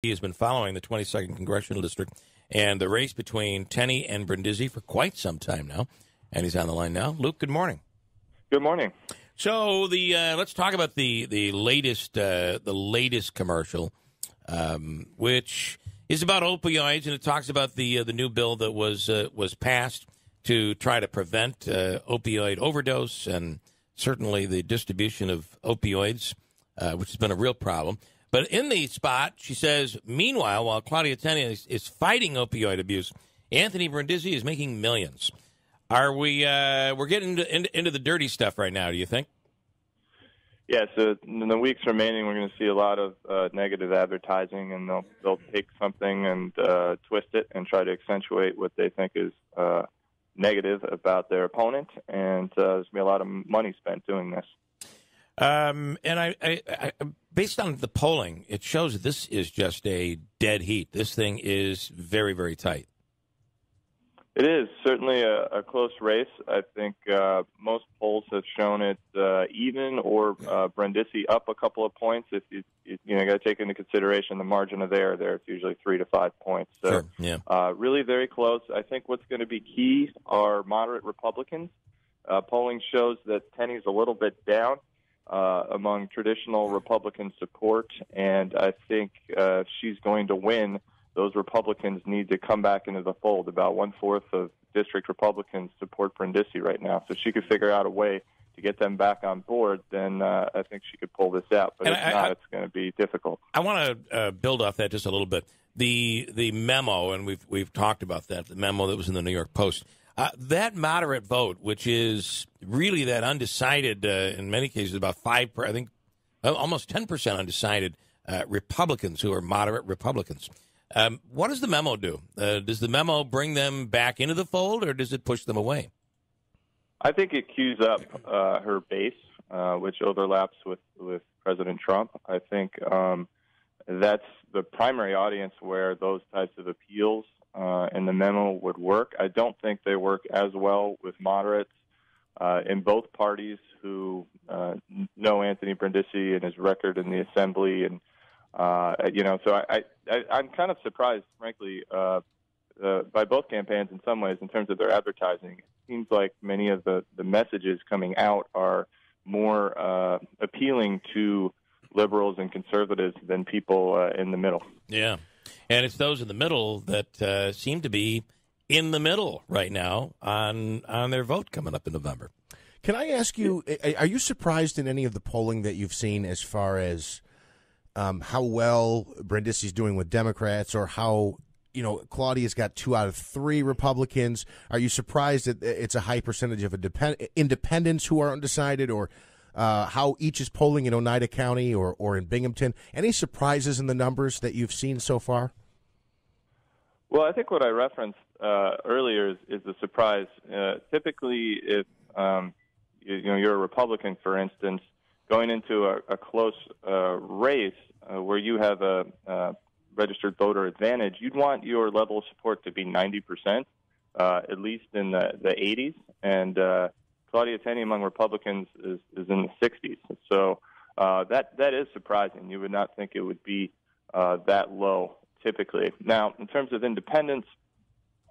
He has been following the 22nd Congressional District and the race between Tenney and Brindisi for quite some time now. And he's on the line now. Luke, good morning. Good morning. So let's talk about the latest commercial, which is about opioids, and it talks about the new bill that was passed to try to prevent opioid overdose and certainly the distribution of opioids, which has been a real problem. But in the spot, she says, meanwhile, while Claudia Tenney is fighting opioid abuse, Anthony Brindisi is making millions. Are we're getting into the dirty stuff right now, do you think? Yeah, so in the weeks remaining, we're going to see a lot of negative advertising, and they'll take something and twist it and try to accentuate what they think is negative about their opponent, and there's going to be a lot of money spent doing this. And I, based on the polling, it shows that this is just a dead heat. This thing is very, very tight. It is certainly a close race. I think most polls have shown it even or Brindisi up a couple of points. If you got to take into consideration the margin of error there, it's usually 3 to 5 points. So sure, yeah. Really very close. I think what's going to be key are moderate Republicans. Polling shows that Tenney's a little bit down among traditional Republican support, and I think she's going to win. Those Republicans need to come back into the fold. About 1/4 of district Republicans support Brindisi right now. So if she could figure out a way to get them back on board, then I think she could pull this out. But if not, it's going to be difficult. I want to build off that just a little bit. The memo, and we've talked about that, the memo that was in the New York Post, that moderate vote, which is really that undecided, in many cases about 5%, I think almost 10% undecided Republicans who are moderate Republicans. What does the memo do? Does the memo bring them back into the fold, or does it push them away? I think it cues up her base, which overlaps with President Trump. I think that's the primary audience where those types of appeals in the memo would work. I don't think they work as well with moderates in both parties who know Anthony Brindisi and his record in the Assembly, and so I'm kind of surprised, frankly, by both campaigns in some ways in terms of their advertising. It seems like many of the messages coming out are more appealing to liberals and conservatives than people in the middle. Yeah, and it's those in the middle that seem to be in the middle right now on their vote coming up in November. Can I ask you, are you surprised in any of the polling that you've seen as far as how well Brindisi's doing with Democrats, or how, Claudia's got 2 out of 3 Republicans? Are you surprised that it's a high percentage of independents who are undecided, or how each is polling in Oneida County or in Binghamton? Any surprises in the numbers that you've seen so far? Well, I think what I referenced earlier is the surprise. Typically, if you're a Republican, for instance, going into a close race where you have a registered voter advantage, you'd want your level of support to be 90%, at least in the 80s. And Claudia Tenney among Republicans is in the 60s. So that is surprising. You would not think it would be that low typically. Now, in terms of independents,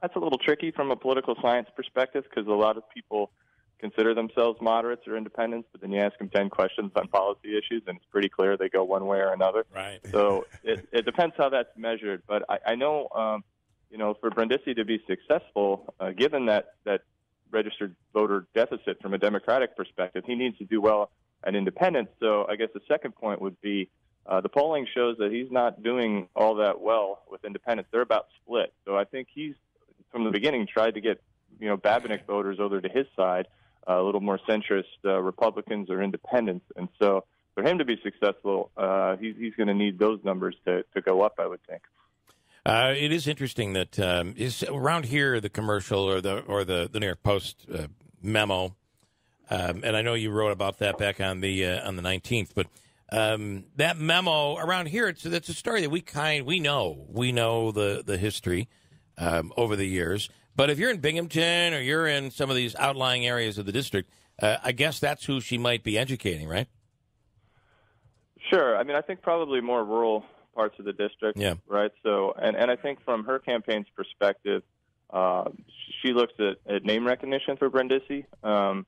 that's a little tricky from a political science perspective, because a lot of people consider themselves moderates or independents, but then you ask them 10 questions on policy issues, and it's pretty clear they go one way or another. Right. So it depends how that's measured. But I know, for Brindisi to be successful, given that registered voter deficit from a Democratic perspective, he needs to do well at independents. So I guess the second point would be the polling shows that he's not doing all that well with independents. They're about split. So I think he's, from the beginning, tried to get Babinec voters over to his side, a little more centrist Republicans or independents. And so for him to be successful, he's going to need those numbers to go up, I would think. It is interesting that is around here the commercial or the New York Post memo, and I know you wrote about that back on the 19th, but that memo around here, that's a story that we know the history over the years. But if you're in Binghamton or you're in some of these outlying areas of the district, I guess that's who she might be educating, right? Sure. I mean, I think probably more rural parts of the district. Yeah. Right. So, and I think from her campaign's perspective, she looks at name recognition for Brindisi, and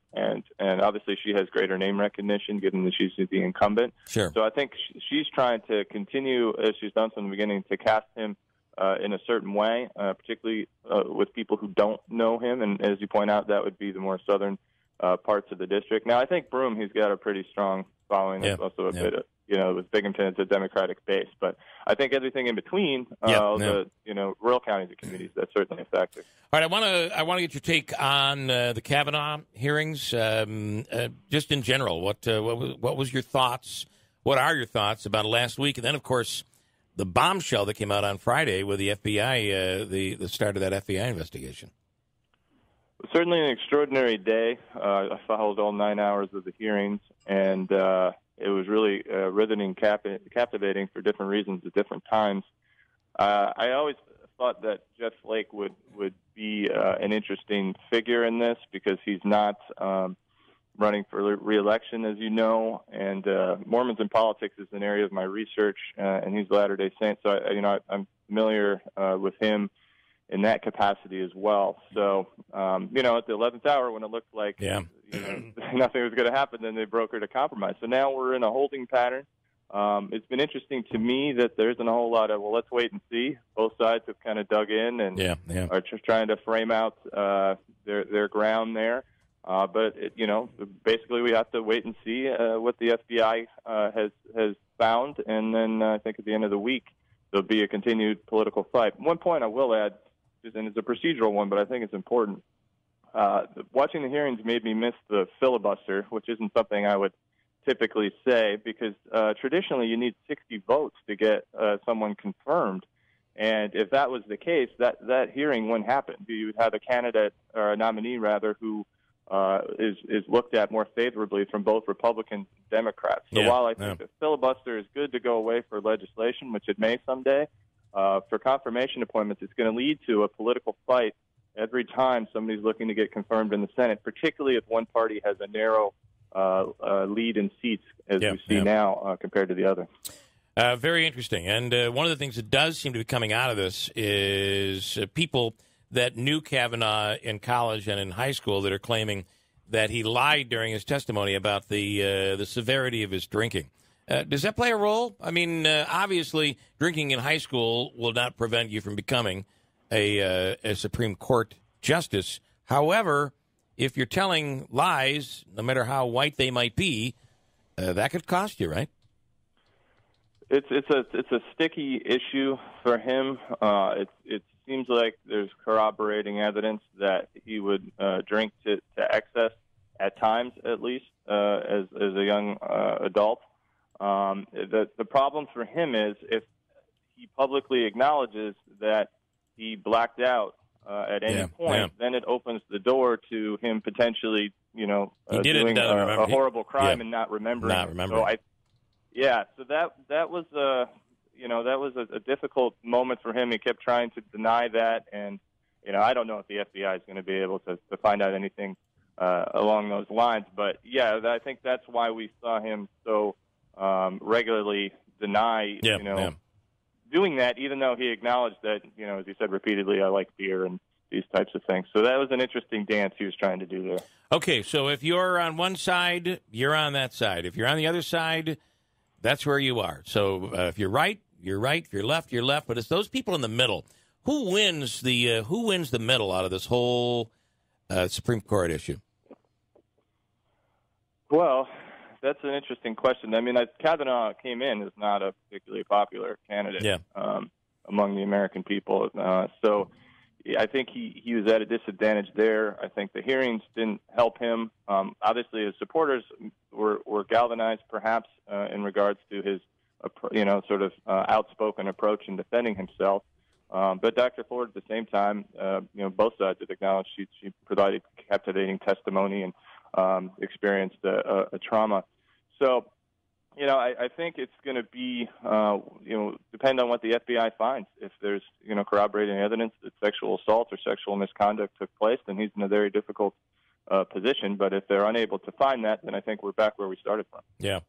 obviously she has greater name recognition given that she's the incumbent. Sure. So I think she's trying to continue, as she's done from the beginning, to cast him in a certain way, particularly with people who don't know him. And as you point out, that would be the more southern parts of the district. Now, I think Broome, he's got a pretty strong following. Yeah. Also a bit of, with Binghamton, it's a Democratic base. But I think everything in between, the rural counties and communities, that's certainly a factor. All right, I want to get your take on the Kavanaugh hearings, just in general. What was your thoughts? What are your thoughts about last week? And then, of course, the bombshell that came out on Friday with the FBI, the start of that FBI investigation. Certainly an extraordinary day. I followed all 9 hours of the hearings, and it was really riveting, captivating for different reasons at different times. I always thought that Jeff Flake would be an interesting figure in this because he's not running for re-election, as you know, and Mormons in politics is an area of my research, and he's Latter-day Saint, so I'm familiar with him in that capacity as well. So, at the 11th hour when it looked like nothing was going to happen, then they brokered a compromise. So now we're in a holding pattern. It's been interesting to me that there isn't a whole lot of, let's wait and see. Both sides have kind of dug in and are just trying to frame out their ground there. But basically we have to wait and see what the FBI has found, and then I think at the end of the week there'll be a continued political fight. One point I will add, and it's a procedural one, but I think it's important. Watching the hearings made me miss the filibuster, which isn't something I would typically say, because traditionally you need 60 votes to get someone confirmed. And if that was the case, that hearing wouldn't happen. You would have a candidate, or a nominee rather, who is looked at more favorably from both Republicans and Democrats. So while I think the filibuster is good to go away for legislation, which it may someday, for confirmation appointments, it's going to lead to a political fight every time somebody's looking to get confirmed in the Senate, particularly if one party has a narrow lead in seats, as we see now, compared to the other. Very interesting. And one of the things that does seem to be coming out of this is people that knew Kavanaugh in college and in high school that are claiming that he lied during his testimony about the severity of his drinking. Does that play a role? I mean, obviously, drinking in high school will not prevent you from becoming a Supreme Court justice. However, if you're telling lies, no matter how white they might be, that could cost you, right? It's a sticky issue for him. It seems like there's corroborating evidence that he would drink to excess at times, at least as a young adult. The problem for him is if he publicly acknowledges that he blacked out at any point, then it opens the door to him potentially, doing a horrible crime and not remembering. So that was a difficult moment for him. He kept trying to deny that, and I don't know if the FBI is going to be able to find out anything along those lines. But I think that's why we saw him so regularly deny, doing that, even though he acknowledged that, as he said repeatedly, I like beer and these types of things. So that was an interesting dance he was trying to do there. Okay, so if you're on one side, you're on that side. If you're on the other side, that's where you are. So if you're right, you're right. If you're left, you're left. But it's those people in the middle. Who wins the middle out of this whole Supreme Court issue? Well, that's an interesting question. I mean, Kavanaugh came in as not a particularly popular candidate among the American people. So I think he was at a disadvantage there. I think the hearings didn't help him. Obviously, his supporters were galvanized, perhaps, in regards to his, outspoken approach in defending himself. But Dr. Ford, at the same time, both sides have acknowledged she provided captivating testimony and experienced a trauma. So, I think it's going to be, depend on what the FBI finds. If there's, corroborating evidence that sexual assault or sexual misconduct took place, then he's in a very difficult position. But if they're unable to find that, then I think we're back where we started from. Yeah.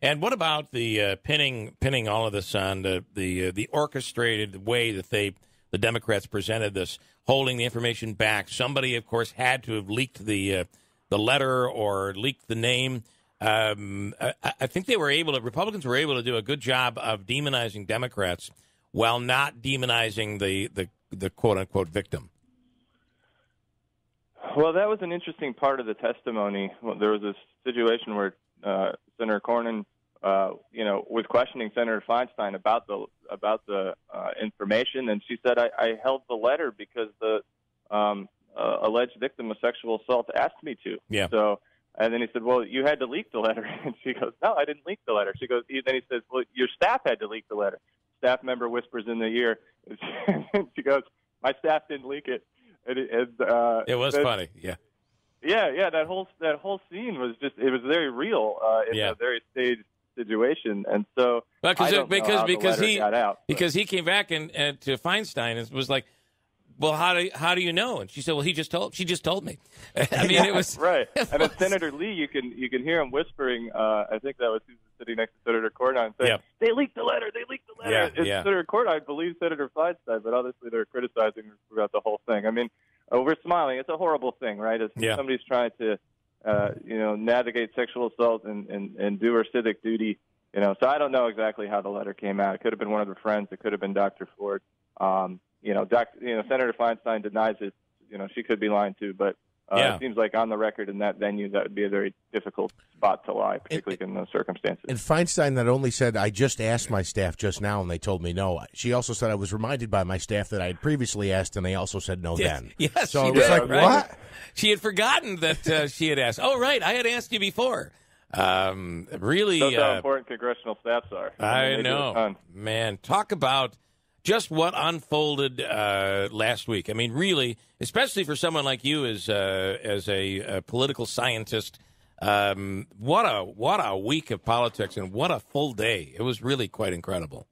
And what about the pinning all of this on the orchestrated way that the Democrats presented this, holding the information back? Somebody, of course, had to have leaked the letter or leaked the name. I think Republicans were able to do a good job of demonizing Democrats while not demonizing the quote unquote victim. Well, that was an interesting part of the testimony. There was this situation where Senator Cornyn, was questioning Senator Feinstein about the information, and she said, "I held the letter because the alleged victim of sexual assault asked me to." Yeah. So, and then he said, "Well, you had to leak the letter," and she goes, "No, I didn't leak the letter." She goes, then he says, "Well, your staff had to leak the letter." Staff member whispers in the ear, and she goes, "My staff didn't leak it." It was funny, yeah. Yeah. That whole scene was it was very real in a very staged situation, and so because he came back and to Feinstein and was like, "Well, how do you know?" And she said, "Well, she just told me." I mean, it was right. And then Senator Lee, you can hear him whispering. I think that was who's sitting next to Senator Cornyn saying, "They leaked the letter. They leaked the letter." Senator Cornyn, I believe Senator Feinstein, but obviously they're criticizing throughout the whole thing. I mean, we're smiling. It's a horrible thing, right? As somebody's trying to, navigate sexual assault and do her civic duty. So I don't know exactly how the letter came out. It could have been one of her friends. It could have been Dr. Ford. Senator Feinstein denies it. She could be lying too, but it seems like on the record in that venue, that would be a very difficult spot to lie, particularly in those circumstances. And Feinstein not only said, "I just asked my staff just now, and they told me no." She also said, "I was reminded by my staff that I had previously asked, and they also said no then." Yes, so it was like, right? What? She had forgotten that she had asked. Oh, right, I had asked you before. Really, that's how important congressional staffs are. I know, man. Talk about just what unfolded last week. I mean, really, especially for someone like you as a political scientist, what a week of politics and what a full day. It was really quite incredible.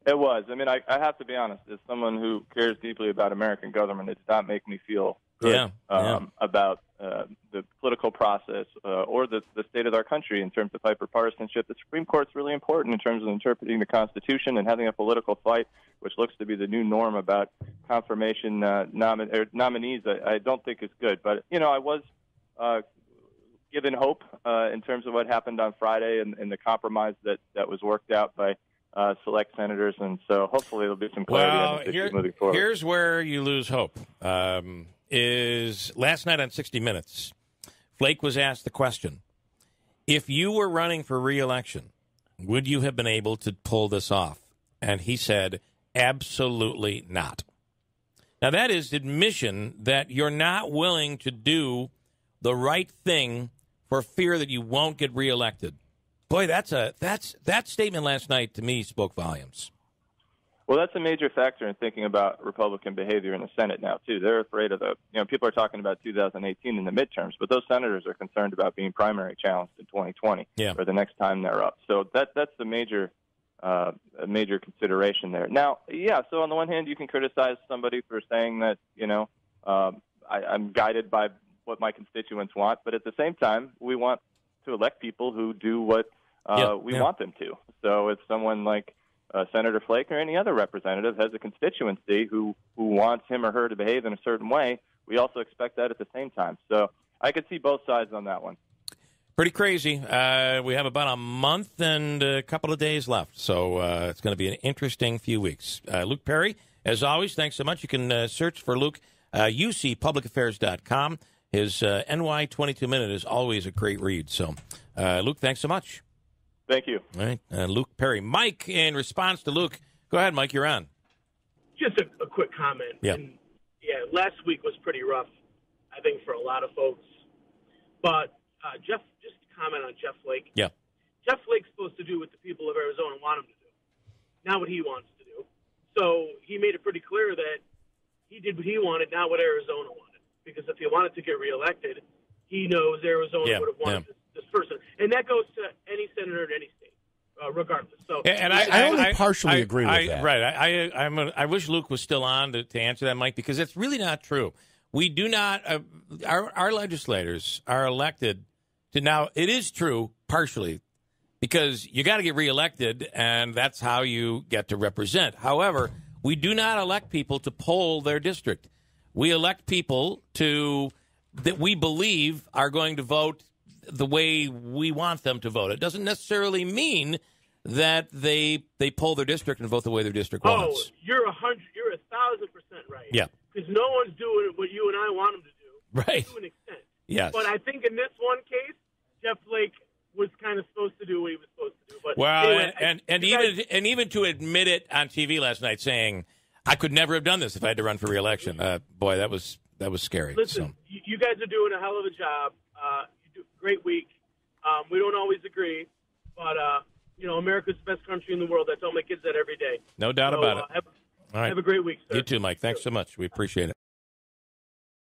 It was. I mean, I have to be honest. As someone who cares deeply about American government, it did not make me feel good about the political process or the state of our country in terms of hyperpartisanship. The Supreme Court's really important in terms of interpreting the Constitution and having a political fight, which looks to be the new norm about confirmation nominees. I don't think is good. But, I was given hope in terms of what happened on Friday and the compromise that was worked out by select senators, and so hopefully there'll be some clarity on this issue moving forward. Here's where you lose hope. Is last night on 60 Minutes, Flake was asked the question, if you were running for re-election, would you have been able to pull this off? And he said, absolutely not. Now, that is admission that you're not willing to do the right thing for fear that you won't get reelected. Boy, that statement last night to me spoke volumes. Well, that's a major factor in thinking about Republican behavior in the Senate now, too. They're afraid of people are talking about 2018 in the midterms, but those senators are concerned about being primary challenged in 2020 or the next time they're up. So that's the major consideration there. Now, so on the one hand, you can criticize somebody for saying that, I'm guided by what my constituents want, but at the same time, we want to elect people who do what we want them to. So if someone like Senator Flake or any other representative has a constituency who wants him or her to behave in a certain way, we also expect that at the same time. So I could see both sides on that one. Pretty crazy. We have about a month and a couple of days left, so it's going to be an interesting few weeks. Luke Perry, as always, thanks so much. You can search for Luke, ucpublicaffairs.com. His NY 22 Minute is always a great read. So, Luke, thanks so much. Thank you. All right, Luke Perry. Mike, in response to Luke, go ahead, Mike, you're on. Just a quick comment. Yeah. And, last week was pretty rough, I think, for a lot of folks. But just to comment on Jeff Flake. Yeah. Jeff Flake's supposed to do what the people of Arizona want him to do, not what he wants to do. So he made it pretty clear that he did what he wanted, not what Arizona wanted. Because if he wanted to get reelected, he knows Arizona would have wanted this person. And that goes to any senator in any state, regardless. So, and I only partially agree with that. Right. I wish Luke was still on to answer that, Mike, because it's really not true. We do not our legislators are elected to now. It is true, partially, because you got to get reelected, and that's how you get to represent. However, we do not elect people to poll their district. We elect people that we believe are going to vote the way we want them to vote. It doesn't necessarily mean that they poll their district and vote the way their district wants. Oh, you're 1,000% right. Yeah. Because no one's doing what you and I want them to do. Right. To an extent. Yes. But I think in this one case, Jeff Flake was kind of supposed to do what he was supposed to do. But well, anyway, and even to admit it on TV last night, saying I could never have done this if I had to run for re-election. Boy, that was scary. Listen, you guys are doing a hell of a job. You do a great week. We don't always agree, but America's the best country in the world. I tell my kids that every day. No doubt about it. All right. Have a great week, sir. You too, Mike. Thanks so much. We appreciate it.